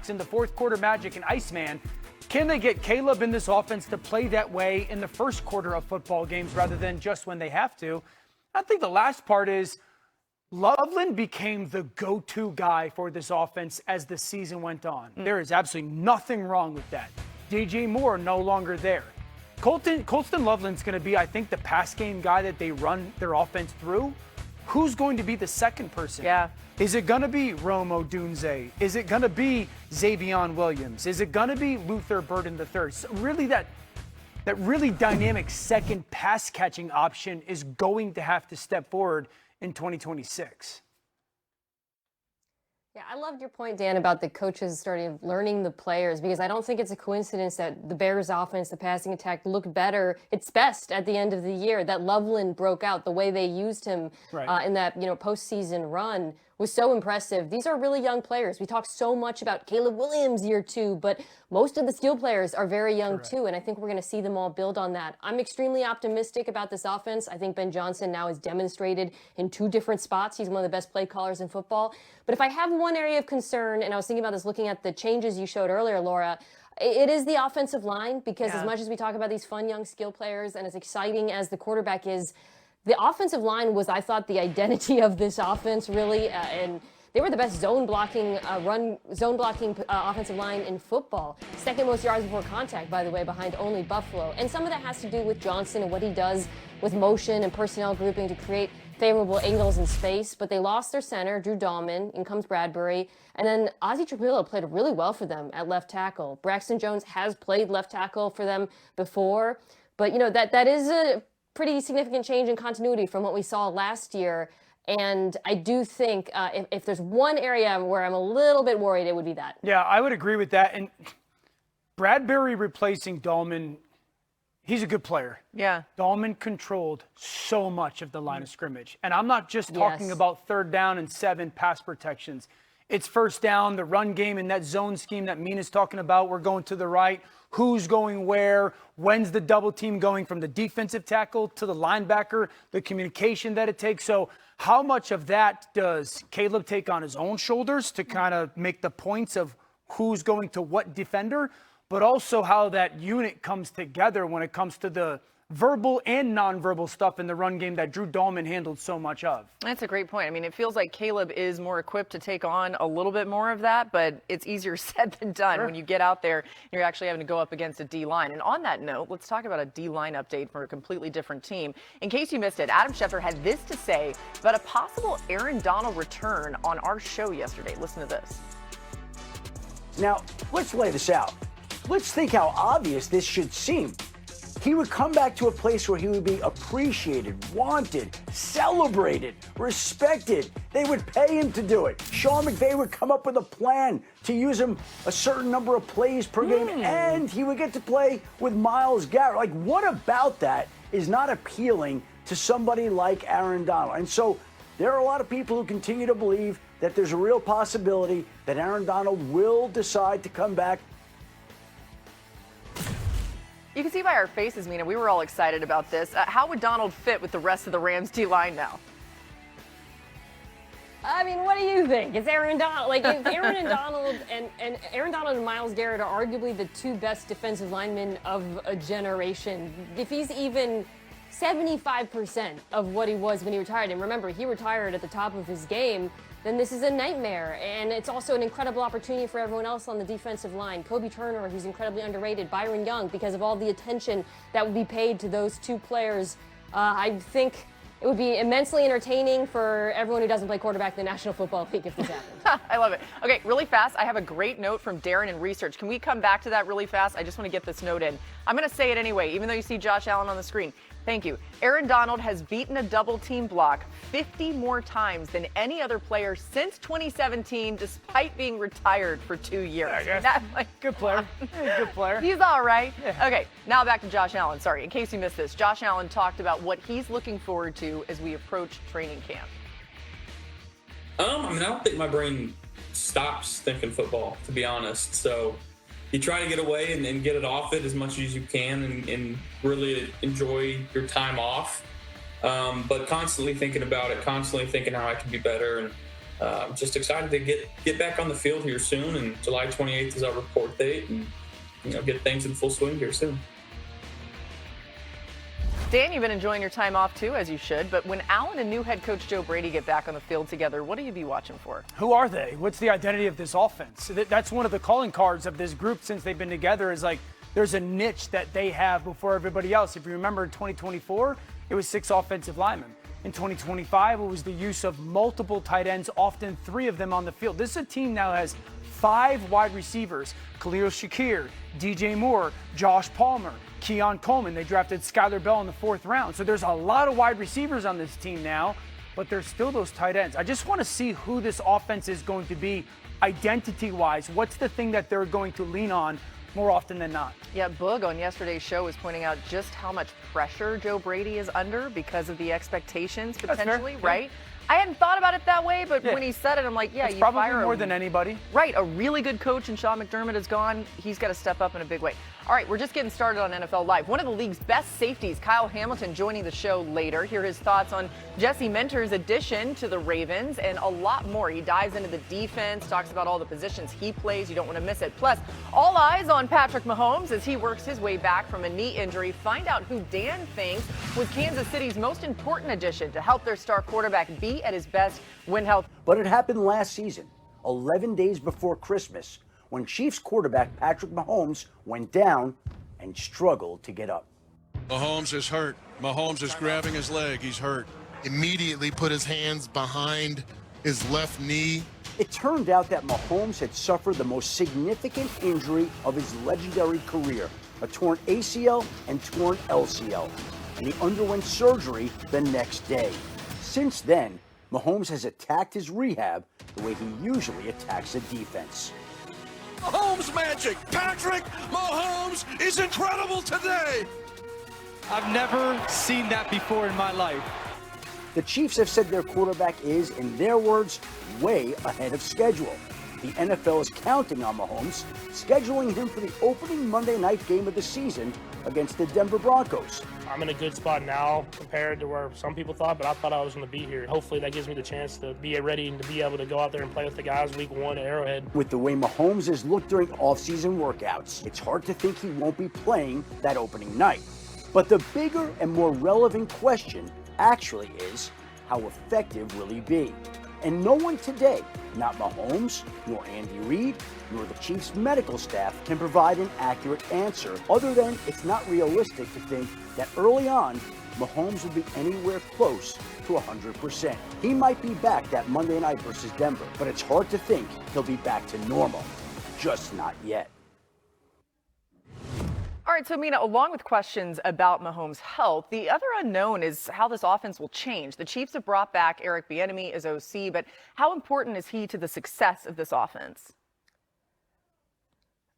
Max in the fourth quarter magic and Iceman. Can they get Caleb in this offense to play that way in the first quarter of football games rather than just when they have to? I think the last part is Loveland became the go-to guy for this offense as the season went on. There is absolutely nothing wrong with that. DJ Moore no longer there. Colston Loveland's going to be, I think, the pass game guy that they run their offense through. Who's going to be the second person? Yeah. Is it going to be Rome Odunze? Is it going to be Xavion Williams? Is it going to be Luther Burden III? So really that really dynamic second pass catching option is going to have to step forward in 2026. Yeah, I loved your point, Dan, about the coaches starting learning the players, because I don't think it's a coincidence that the Bears offense, the passing attack, looked better, its best at the end of the year. That Loveland broke out, the way they used him in that postseason run was so impressive. These are really young players. We talk so much about Caleb Williams year 2, but most of the skill players are very young too, and I think we're going to see them all build on that. I'm extremely optimistic about this offense. I think Ben Johnson now has demonstrated in 2 different spots. He's one of the best play callers in football. But if I have one area of concern, and I was thinking about this looking at the changes you showed earlier, Laura, it is the offensive line, because as much as we talk about these fun young skill players and as exciting as the quarterback is, the offensive line was, I thought, the identity of this offense, really, and they were the best zone blocking offensive line in football. Second most yards before contact, by the way, behind only Buffalo. And some of that has to do with Johnson and what he does with motion and personnel grouping to create favorable angles in space. But they lost their center, Drew Dahlman. In comes Bradbury. And then Ozzie Trapillo played really well for them at left tackle. Braxton Jones has played left tackle for them before. But, that is a pretty significant change in continuity from what we saw last year. And I do think if there's one area where I'm a little bit worried, it would be that. Yeah, I would agree with that. And Bradbury replacing Dahlman, he's a good player. Yeah. Dahlman controlled so much of the line of scrimmage. And I'm not just talking about 3rd down and 7 pass protections. It's 1st down, the run game, and that zone scheme that Mina's talking about. We're going to the right. Who's going where? When's the double team going from the defensive tackle to the linebacker? The communication that it takes. So how much of that does Caleb take on his own shoulders to kind of make the points of who's going to what defender, but also how that unit comes together when it comes to the verbal and nonverbal stuff in the run game that Drew Dahlman handled so much of. That's a great point. I mean, it feels like Caleb is more equipped to take on a little bit more of that, but it's easier said than done when you get out there and you're actually having to go up against a D-line. And on that note, let's talk about a D-line update for a completely different team. In case you missed it, Adam Schefter had this to say about a possible Aaron Donald return on our show yesterday. Listen to this. Now, let's lay this out. Let's think how obvious this should seem. He would come back to a place where he would be appreciated, wanted, celebrated, respected. They would pay him to do it. Sean McVay would come up with a plan to use him a certain number of plays per game, and he would get to play with Myles Garrett. Like, what about that is not appealing to somebody like Aaron Donald? And so there are a lot of people who continue to believe that there's a real possibility that Aaron Donald will decide to come back. You can see by our faces, Mina, we were all excited about this. How would Donald fit with the rest of the Rams D-line now? I mean, what do you think? It's Aaron Donald. Like, if Aaron and Donald and Aaron Donald and Myles Garrett are arguably the 2 best defensive linemen of a generation. If he's even 75% of what he was when he retired, and remember, he retired at the top of his game, then this is a nightmare. And it's also an incredible opportunity for everyone else on the defensive line. Kobe Turner, who's incredibly underrated, Byron Young, because of all the attention that would be paid to those 2 players. I think it would be immensely entertaining for everyone who doesn't play quarterback in the National Football League if this happened. I love it. Okay, really fast, I have a great note from Darren in research. Can we come back to that really fast? I just want to get this note in. I'm going to say it anyway, even though you see Josh Allen on the screen. Thank you. Aaron Donald has beaten a double team block 50 more times than any other player since 2017, despite being retired for 2 years. Good player. Good player. He's all right. Yeah. Okay, now back to Josh Allen. Sorry, in case you missed this, Josh Allen talked about what he's looking forward to as we approach training camp. I don't think my brain stops thinking football, to be honest. So you try to get away and get it off it as much as you can and really enjoy your time off. But constantly thinking about it, constantly thinking how I can be better. And just excited to get back on the field here soon. And July 28th is our report date, and get things in full swing here soon. Dan, you've been enjoying your time off too, as you should. But when Allen and new head coach Joe Brady get back on the field together, what will you be watching for? Who are they? What's the identity of this offense? That's one of the calling cards of this group since they've been together, is like there's a niche that they have before everybody else. If you remember in 2024, it was 6 offensive linemen. In 2025, it was the use of multiple tight ends, often 3 of them on the field. This is a team now has 5 wide receivers: Khalil Shakir, DJ Moore, Josh Palmer, Keon Coleman. They drafted Skylar Bell in the 4th round. So there's a lot of wide receivers on this team now, but there's still those tight ends. I just want to see who this offense is going to be identity-wise. What's the thing that they're going to lean on more often than not? Yeah, Boog on yesterday's show was pointing out just how much pressure Joe Brady is under because of the expectations potentially, right? I hadn't thought about it that way, but when he said it, I'm like, yeah, it's you probably fire more than anybody. Right, a really good coach, and Sean McDermott is gone. He's got to step up in a big way. All right, we're just getting started on NFL Live. One of the league's best safeties, Kyle Hamilton, joining the show later. Hear his thoughts on Jesse Minter's addition to the Ravens and a lot more. He dives into the defense, talks about all the positions he plays. You don't want to miss it. Plus, all eyes on Patrick Mahomes as he works his way back from a knee injury. Find out who Dan thinks was Kansas City's most important addition to help their star quarterback be at his best when healthy. But it happened last season, 11 days before Christmas, when Chiefs quarterback Patrick Mahomes went down and struggled to get up. Mahomes is hurt. Mahomes is grabbing his leg. He's hurt. Immediately put his hands behind his left knee. It turned out that Mahomes had suffered the most significant injury of his legendary career, a torn ACL and torn LCL, and he underwent surgery the next day. Since then, Mahomes has attacked his rehab the way he usually attacks a defense. Mahomes magic. Patrick Mahomes is incredible today. I've never seen that before in my life. The Chiefs have said their quarterback is, in their words, way ahead of schedule. The NFL is counting on Mahomes, scheduling him for the opening Monday night game of the season against the Denver Broncos. I'm in a good spot now compared to where some people thought, but I thought I was going to be here. Hopefully that gives me the chance to be ready and to be able to go out there and play with the guys week 1 at Arrowhead. With the way Mahomes has looked during off-season workouts, it's hard to think he won't be playing that opening night. But the bigger and more relevant question actually is, how effective will he be? And no one today, not Mahomes, nor Andy Reid, nor the Chiefs' medical staff, can provide an accurate answer, other than it's not realistic to think that early on, Mahomes will be anywhere close to 100%. He might be back that Monday night versus Denver, but it's hard to think he'll be back to normal. Just not yet. All right, so Mina, along with questions about Mahomes' health, the other unknown is how this offense will change. The Chiefs have brought back Eric Bieniemy as OC, but how important is he to the success of this offense?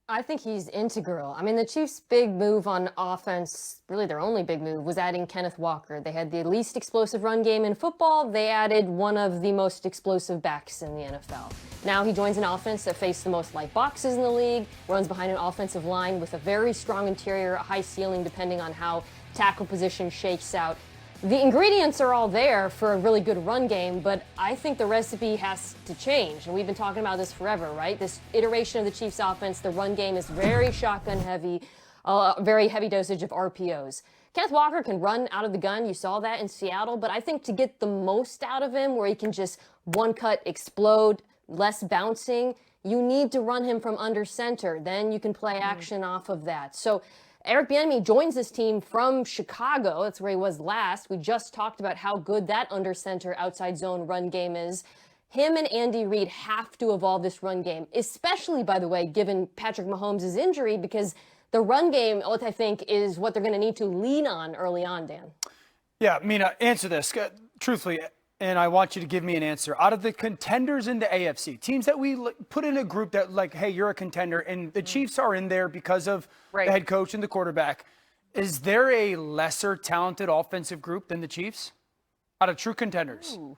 I think he's integral. I mean, the Chiefs' big move on offense, really their only big move, was adding Kenneth Walker. They had the least explosive run game in football. They added one of the most explosive backs in the NFL. Now he joins an offense that faced the most light boxes in the league, runs behind an offensive line with a very strong interior, a high ceiling depending on how tackle position shakes out. The ingredients are all there for a really good run game, but I think the recipe has to change. And we've been talking about this forever, right? This iteration of the Chiefs offense, the run game is very shotgun heavy, very heavy dosage of RPOs. Kenneth Walker can run out of the gun. You saw that in Seattle. But I think to get the most out of him, where he can just one cut, explode, less bouncing, you need to run him from under center. Then you can play action off of that. So Eric Bieniemy joins this team from Chicago. That's where he was last. We just talked about how good that under center outside zone run game is. Him and Andy Reid have to evolve this run game, especially, by the way, given Patrick Mahomes' injury, because the run game, what I think, is what they're going to need to lean on early on, Dan. Yeah, Mina, answer this truthfully, and I want you to give me an answer. Out of the contenders in the AFC, teams that we put in a group that, like, hey, you're a contender, and the Chiefs are in there because of the head coach and the quarterback, is there a lesser talented offensive group than the Chiefs out of true contenders? Ooh.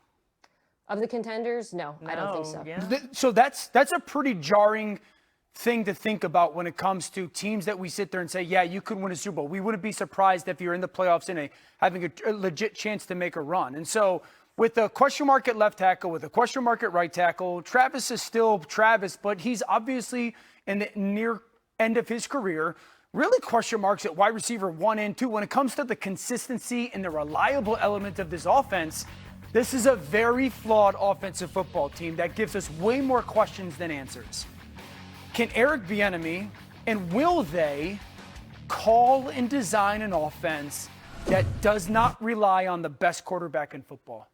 Of the contenders? No, I don't think so. Yeah. So that's a pretty jarring thing to think about when it comes to teams that we sit there and say, yeah, you could win a Super Bowl. We wouldn't be surprised if you're in the playoffs and having a legit chance to make a run. And so with a question mark at left tackle, with a question mark at right tackle, Travis is still Travis, but he's obviously in the near end of his career. Really question marks at wide receiver 1 and 2. When it comes to the consistency and the reliable element of this offense, this is a very flawed offensive football team that gives us way more questions than answers. Can Eric Bieniemy and will they call and design an offense that does not rely on the best quarterback in football?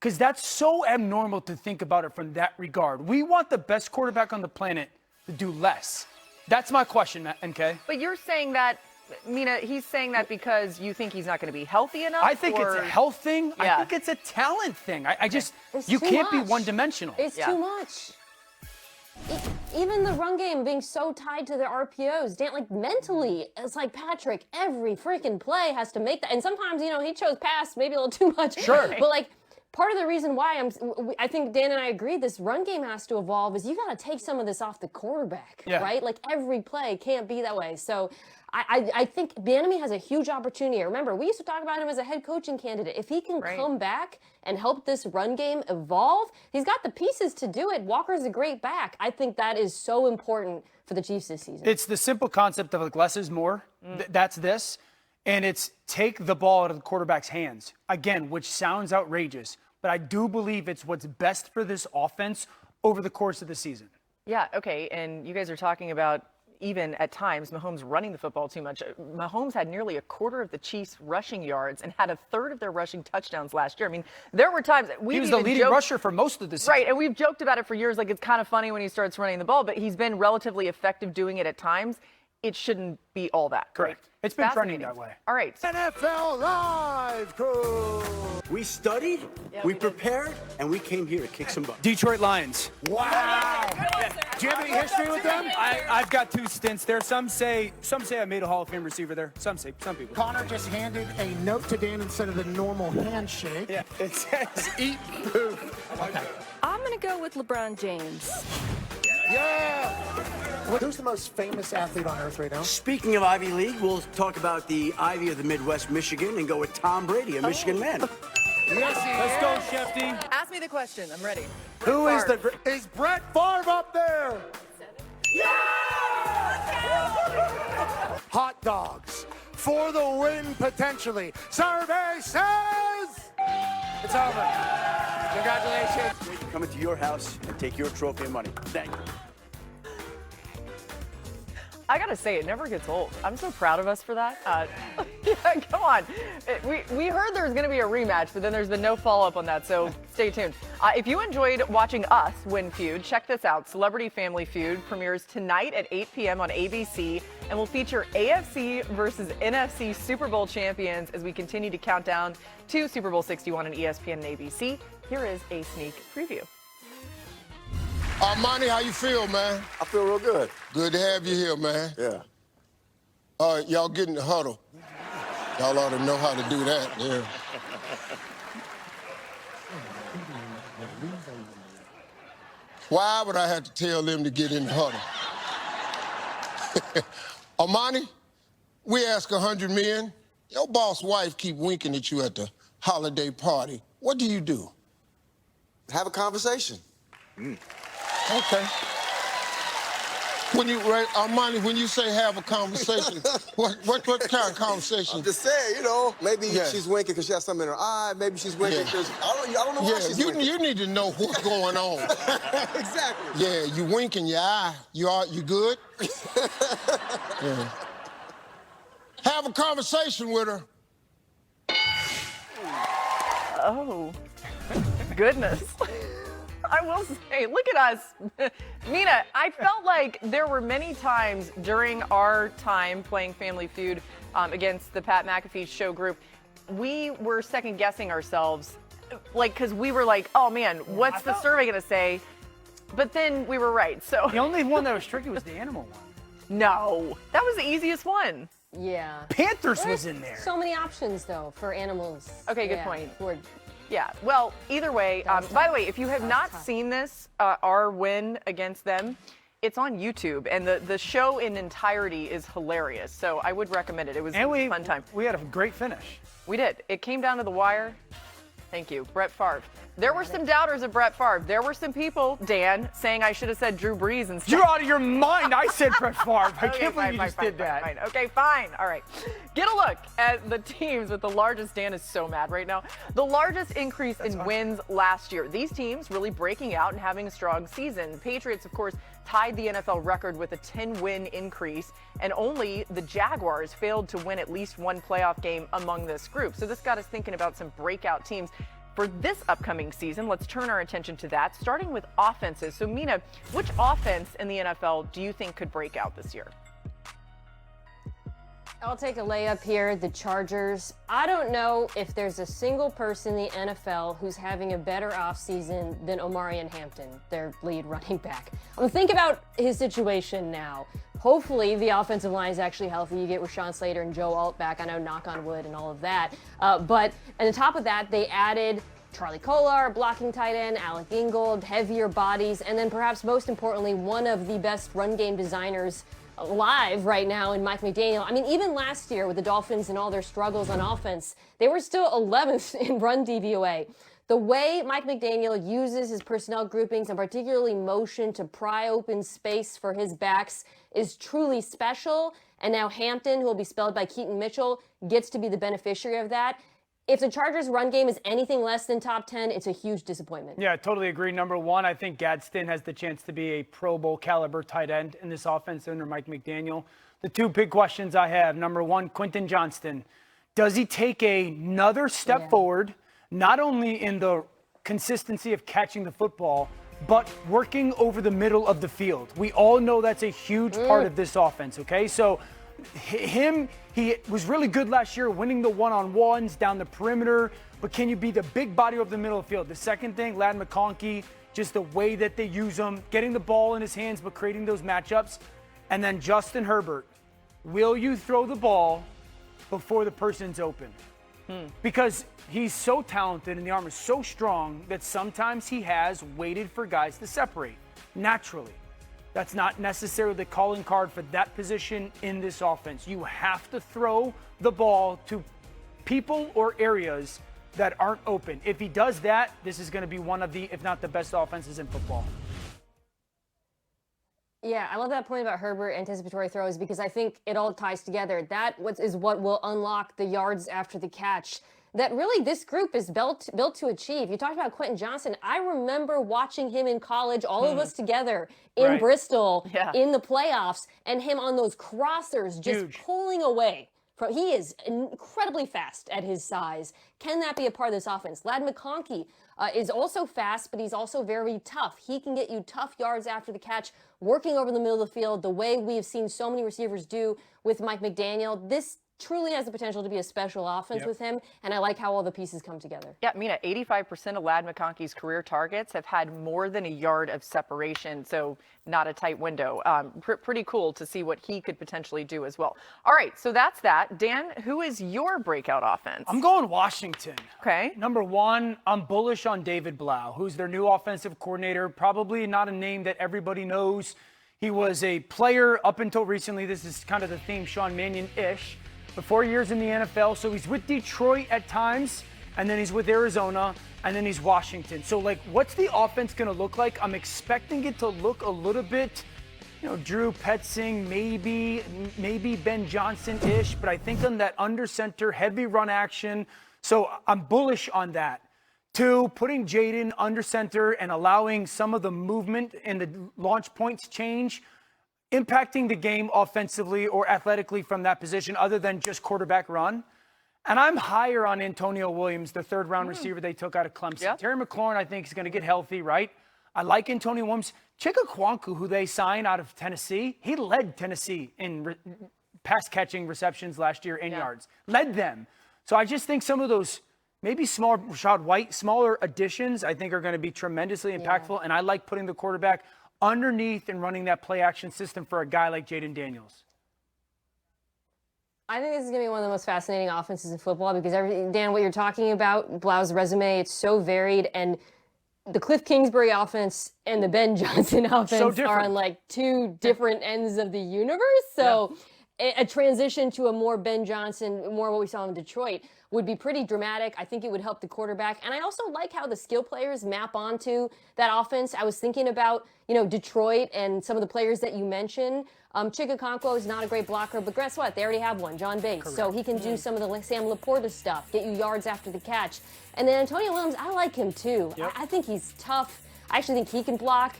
Because that's so abnormal to think about it from that regard. We want the best quarterback on the planet to do less. That's my question, NK. But you're saying that, Mina, he's saying that because you think he's not going to be healthy enough? I think it's a health thing. Yeah. I think it's a talent thing. I just, It's you too can't be much. one-dimensional. It's too much. Even the run game being so tied to their RPOs, like mentally, it's like Patrick, every freaking play has to make that. And sometimes, he chose pass maybe a little too much. Sure. But like, part of the reason why I think Dan and I agree this run game has to evolve is you got to take some of this off the quarterback, right? Like every play can't be that way. So I think Bieniemy has a huge opportunity. Remember, we used to talk about him as a head coaching candidate. If he can come back and help this run game evolve, he's got the pieces to do it. Walker's a great back. I think that is so important for the Chiefs this season. It's the simple concept of like less is more. That's this. And it's take the ball out of the quarterback's hands. Again, which sounds outrageous, but I do believe it's what's best for this offense over the course of the season. Yeah, okay, and you guys are talking about even at times Mahomes running the football too much. Mahomes had nearly a quarter of the Chiefs' rushing yards and had a third of their rushing touchdowns last year. I mean, there were times he was the leading rusher for most of the season. Right, and we've joked about it for years, like it's kind of funny when he starts running the ball, but he's been relatively effective doing it at times. It shouldn't be all that. Correct. Right? It's been trending that way. All right. NFL Live crew. We studied, we prepared, and we came here to kick some butt. Detroit Lions. Wow. Do you have any history with them? I've got 2 stints there. Some say I made a Hall of Fame receiver there. Some people. Connor just handed a note to Dan instead of the normal handshake. Yeah, it says eat poop. I'm going to go with LeBron James. Yeah. Who's the most famous athlete on earth right now? Speaking of Ivy League, we'll talk about the Ivy of the Midwest, Michigan, and go with Tom Brady, a Michigan man. Let's go, Shefty. Ask me the question. I'm ready. Who is is Brett Favre up there? Yeah! Hot dogs for the win potentially. Survey says it's over. Congratulations. Coming to your house and take your trophy and money. Thank you. I gotta say, it never gets old. I'm so proud of us for that. Yeah, come on. We heard there was gonna be a rematch, but then there's been no follow-up on that, so stay tuned. If you enjoyed watching us win Feud, check this out. Celebrity Family Feud premieres tonight at 8 p.m. on ABC and will feature AFC versus NFC Super Bowl champions as we continue to count down to Super Bowl 61 on ESPN and ABC. Here is a sneak preview. Armani, how you feel, man? I feel real good. Good to have you here, man. Yeah. All right, y'all get in the huddle. Y'all ought to know how to do that. Yeah. Why would I have to tell them to get in the huddle? Armani, we ask 100 men. Your boss wife keep winking at you at the holiday party. What do you do? Have a conversation. Okay. Armani, when you say have a conversation, what kind of conversation? I'm just saying, maybe she's winking because she has something in her eye. Maybe she's winking because I don't know why she's winking. You need to know what's going on. Exactly. Yeah, you wink in your eye. You good? Yeah. Have a conversation with her. Oh, goodness. I will say, look at us. Mina, I felt like there were many times during our time playing Family Feud against the Pat McAfee show group, we were second guessing ourselves, because we were like, oh man, what's the survey going to say? But then we were right. So the only one that was tricky was the animal one. No, that was the easiest one. Yeah. Panthers was in there. So many options, though, for animals. Okay, good point. For Yeah, well, either way, by the way, if you have not seen this, our win against them, it's on YouTube, and the show in entirety is hilarious, so I would recommend it. It was a fun time. We had a great finish. We did. It came down to the wire. Thank you. Brett Favre. There were some doubters of Brett Favre. There were some people, Dan, saying I should have said Drew Brees instead. You're out of your mind. I said Brett Favre. I can't believe you just did that. Fine. Okay, fine. All right. Get a look at the teams with the largest, Dan is so mad right now, the largest increase in wins last year. These teams really breaking out and having a strong season. Patriots, of course, tied the NFL record with a 10-win increase, and only the Jaguars failed to win at least one playoff game among this group. So this got us thinking about some breakout teams for this upcoming season. Let's turn our attention to that, starting with offenses. So, Mina, which offense in the NFL do you think could break out this year? I'll take a layup here, the Chargers. I don't know if there's a single person in the NFL who's having a better offseason than Omarion Hampton, their lead running back. Think about his situation now. Hopefully, the offensive line is actually healthy. You get Rashawn Slater and Joe Alt back. I know, knock on wood and all of that. But on top of that, they added Charlie Kolar, blocking tight end, Alec Ingold, heavier bodies, and then perhaps most importantly, one of the best run game designers alive right now in Mike McDaniel. I mean, even last year with the Dolphins and all their struggles on offense, they were still 11th in run DVOA. The way Mike McDaniel uses his personnel groupings and particularly motion to pry open space for his backs is truly special. And now Hampton, who will be spelled by Keaton Mitchell, gets to be the beneficiary of that. If the Chargers' run game is anything less than top 10, it's a huge disappointment. Yeah, I totally agree. Number one, I think Gadsden has the chance to be a Pro Bowl caliber tight end in this offense under Mike McDaniel. The two big questions I have, number one, Quentin Johnston. Does he take another step forward, not only in the consistency of catching the football, but working over the middle of the field? We all know that's a huge part of this offense, okay? So he was really good last year winning the one-on-ones down the perimeter, but can you be the big body over the middle of the field? The second thing, Ladd McConkey, just the way that they use him, getting the ball in his hands but creating those matchups. And then Justin Herbert, will you throw the ball before the person's open? Because he's so talented and the arm is so strong that sometimes he has waited for guys to separate naturally. That's not necessarily the calling card for that position in this offense. You have to throw the ball to people or areas that aren't open. If he does that, this is going to be one of the, if not the best offenses in football. Yeah, I love that point about Herbert anticipatory throws because I think it all ties together. That is what will unlock the yards after the catch that really this group is built to achieve. You talked about Quentin Johnston. I remember watching him in college, all of us together in Bristol in the playoffs, and him on those crossers just pulling away. He is incredibly fast at his size. Can that be a part of this offense? Ladd McConkey is also fast, but he's also very tough. He can get you tough yards after the catch, working over the middle of the field, the way we've seen so many receivers do with Mike McDaniel. This truly has the potential to be a special offense with him, and I like how all the pieces come together. Yeah, Mina, 85% of Ladd McConkey's career targets have had more than a yard of separation, so not a tight window. Pretty cool to see what he could potentially do as well. All right, so that's that. Dan, who is your breakout offense? I'm going Washington. Okay. Number one, I'm bullish on David Blau, who's their new offensive coordinator. Probably not a name that everybody knows. He was a player up until recently. This is kind of the theme, Sean Mannion-ish. For 4 years in the NFL, so he's with Detroit at times, and then he's with Arizona, and then he's Washington. So, what's the offense going to look like? I'm expecting it to look a little bit, Drew Petzing, maybe Ben Johnson-ish, but I think on that under center, heavy run action. So I'm bullish on that. Two, putting Jaden under center and allowing some of the movement and the launch points change, impacting the game offensively or athletically from that position other than just quarterback run. And I'm higher on Antonio Williams, the third-round receiver they took out of Clemson. Yep. Terry McLaurin, I think, is going to get healthy, right? I like Antonio Williams. Chika Kwanku, who they signed out of Tennessee, he led Tennessee in pass-catching receptions last year in yards. Led them. So I just think some of those maybe small Rashad White, smaller additions, I think are going to be tremendously impactful. And I like putting the quarterback underneath and running that play-action system for a guy like Jaden Daniels. I think this is going to be one of the most fascinating offenses in football because, Dan, what you're talking about, Blau's resume, it's so varied. And the Cliff Kingsbury offense and the Ben Johnson offense are on two different ends of the universe. So a transition to a more Ben Johnson, more what we saw in Detroit would be pretty dramatic. I think it would help the quarterback. And I also like how the skill players map onto that offense. I was thinking about, Detroit and some of the players that you mentioned. Chigakonkwo is not a great blocker, but guess what? They already have one, John Bates. Correct. So he can do some of the Sam Laporta stuff, get you yards after the catch. And then Antonio Williams, I like him too. Yep. I think he's tough. I actually think he can block.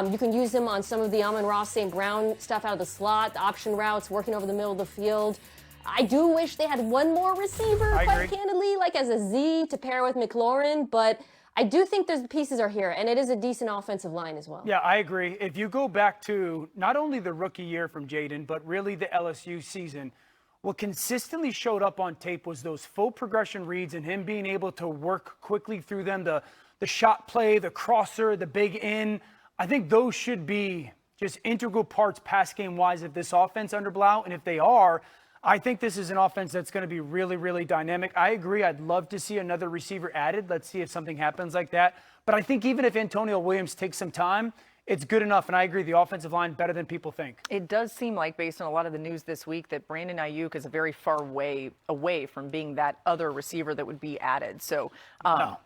You can use him on some of the Amon-Ra St. Brown stuff out of the slot, the option routes, working over the middle of the field. I do wish they had one more receiver, quite candidly, like as a Z to pair with McLaurin, but I do think the pieces are here, and it is a decent offensive line as well. Yeah, I agree. If you go back to not only the rookie year from Jaden, but really the LSU season, what consistently showed up on tape was those full progression reads and him being able to work quickly through them, the shot play, the crosser, the big in. I think those should be just integral parts pass game-wise of this offense under Blau, and if they are, I think this is an offense that's going to be really, really dynamic. I agree. I'd love to see another receiver added. Let's see if something happens like that. But I think even if Antonio Williams takes some time, it's good enough. And I agree, the offensive line better than people think. It does seem like, based on a lot of the news this week, that Brandon Aiyuk is a very far way away from being that other receiver that would be added. So, no.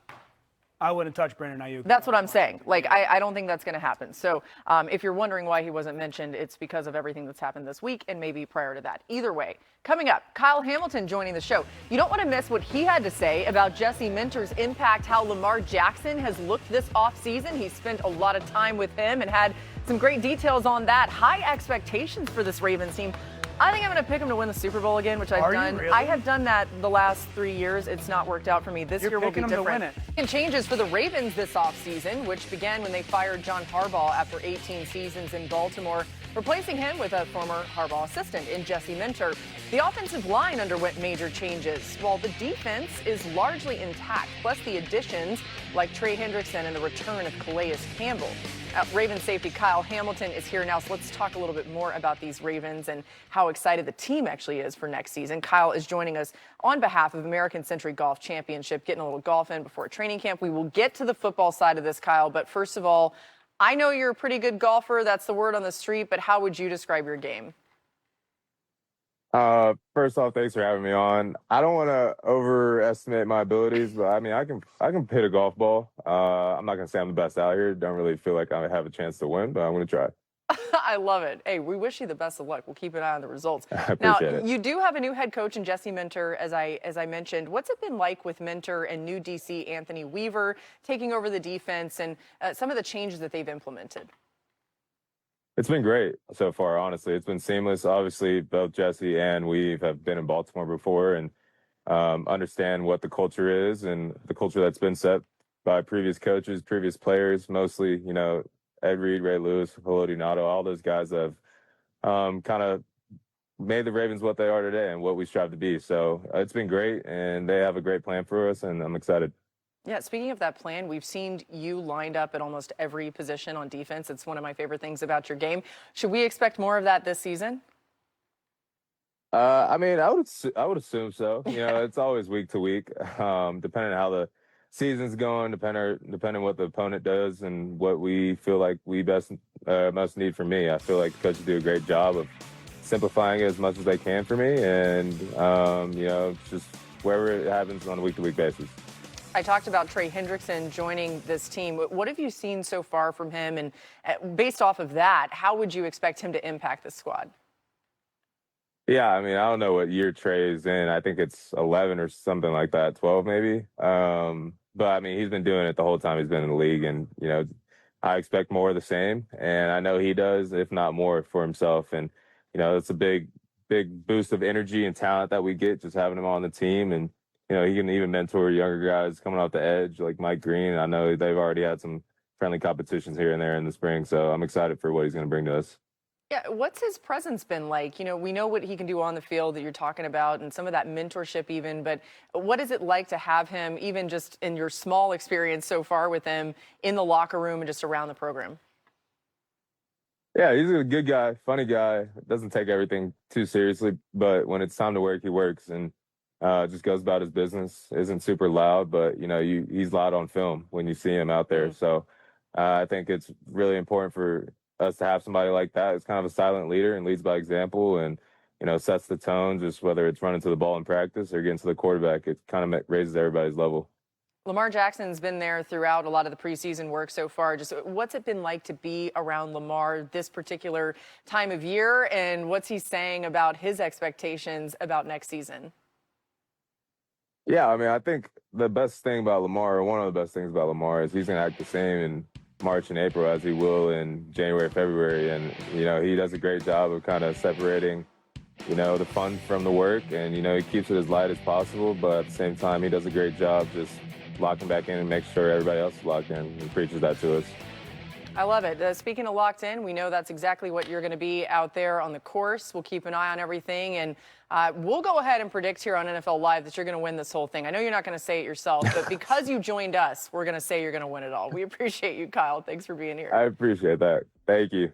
I wouldn't touch Brandon Aiyuk. That's what I'm saying. I don't think that's going to happen. So if you're wondering why he wasn't mentioned, it's because of everything that's happened this week and maybe prior to that. Either way, coming up, Kyle Hamilton joining the show. You don't want to miss what he had to say about Jesse Minter's impact, how Lamar Jackson has looked this offseason. He spent a lot of time with him and had some great details on that. High expectations for this Ravens team. I think I'm going to pick them to win the Super Bowl again, which I've done. Really? I have done that the last 3 years. It's not worked out for me. This year will be different. To win it. And changes for the Ravens this offseason, which began when they fired John Harbaugh after 18 seasons in Baltimore, replacing him with a former Harbaugh assistant in Jesse Minter. The offensive line underwent major changes, while the defense is largely intact, plus the additions like Trey Hendrickson and the return of Calais Campbell. Ravens safety Kyle Hamilton is here now, so let's talk a little bit more about these Ravens and how excited the team actually is for next season. Kyle is joining us on behalf of American Century Golf Championship, getting a little golf in before training camp. We will get to the football side of this, Kyle, but first of all, I know you're a pretty good golfer. That's the word on the street, but how would you describe your game? First off, thanks for having me on. I don't want to overestimate my abilities, but I mean, I can hit a golf ball. I'm not going to say I'm the best out here. Don't really feel like I have a chance to win, but I'm going to try. I love it. Hey, we wish you the best of luck. We'll keep an eye on the results. I appreciate it. You do have a new head coach in Jesse Minter, as I mentioned. What's it been like with Minter and new DC Anthony Weaver taking over the defense and some of the changes that they've implemented? It's been great so far, honestly. It's been seamless. Obviously, both Jesse and Weave have been in Baltimore before and understand what the culture is and the culture that's been set by previous coaches, previous players, mostly, Ed Reed, Ray Lewis, Haloti Nato, all those guys have kind of made the Ravens what they are today and what we strive to be. So it's been great, and they have a great plan for us, and I'm excited. Yeah, speaking of that plan, we've seen you lined up at almost every position on defense. It's one of my favorite things about your game. Should we expect more of that this season? I mean, I would assume so. It's always week to week, depending on how the season's going, depending on what the opponent does and what we feel like we most need from me. I feel like the coaches do a great job of simplifying it as much as they can for me, and just wherever it happens on a week-to-week basis. I talked about Trey Hendrickson joining this team. What have you seen so far from him? And based off of that, how would you expect him to impact the squad? Yeah, I mean, I don't know what year Trey's in. I think it's 11 or something like that, 12 maybe. But, I mean, he's been doing it the whole time he's been in the league. And, I expect more of the same. And I know he does, if not more, for himself. And, it's a big boost of energy and talent that we get just having him on the team. And, he can even mentor younger guys coming off the edge like Mike Green. I know they've already had some friendly competitions here and there in the spring, so I'm excited for what he's going to bring to us. Yeah, what's his presence been like? We know what he can do on the field that you're talking about and some of that mentorship even, but what is it like to have him, even just in your small experience so far with him, in the locker room and just around the program? Yeah, he's a good guy, funny guy, doesn't take everything too seriously, but when it's time to work, he works, and just goes about his business. Isn't super loud, but he's loud on film when you see him out there. So I think it's really important for us to have somebody like that. It's kind of a silent leader and leads by example, and sets the tone, just whether it's running to the ball in practice or getting to the quarterback. It kind of raises everybody's level. Lamar Jackson's been there throughout a lot of the preseason work so far. Just what's it been like to be around Lamar this particular time of year, and what's he saying about his expectations about next season? Yeah, I mean, I think the best thing about Lamar, or one of the best things about Lamar, is he's going to act the same in March and April as he will in January, February. And, he does a great job of kind of separating, the fun from the work. And, he keeps it as light as possible. But at the same time, he does a great job just locking back in and make sure everybody else is locked in, and preaches that to us. I love it. Speaking of locked in, we know that's exactly what you're going to be out there on the course. We'll keep an eye on everything, and we'll go ahead and predict here on NFL Live that you're going to win this whole thing. I know you're not going to say it yourself, but because you joined us, we're going to say you're going to win it all. We appreciate you, Kyle. Thanks for being here. I appreciate that. Thank you.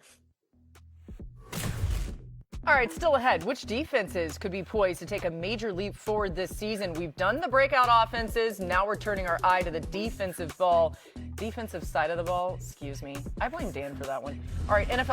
All right, still ahead. Which defenses could be poised to take a major leap forward this season? We've done the breakout offenses. Now we're turning our eye to the defensive side of the ball. Excuse me. I blame Dan for that one. All right, NFL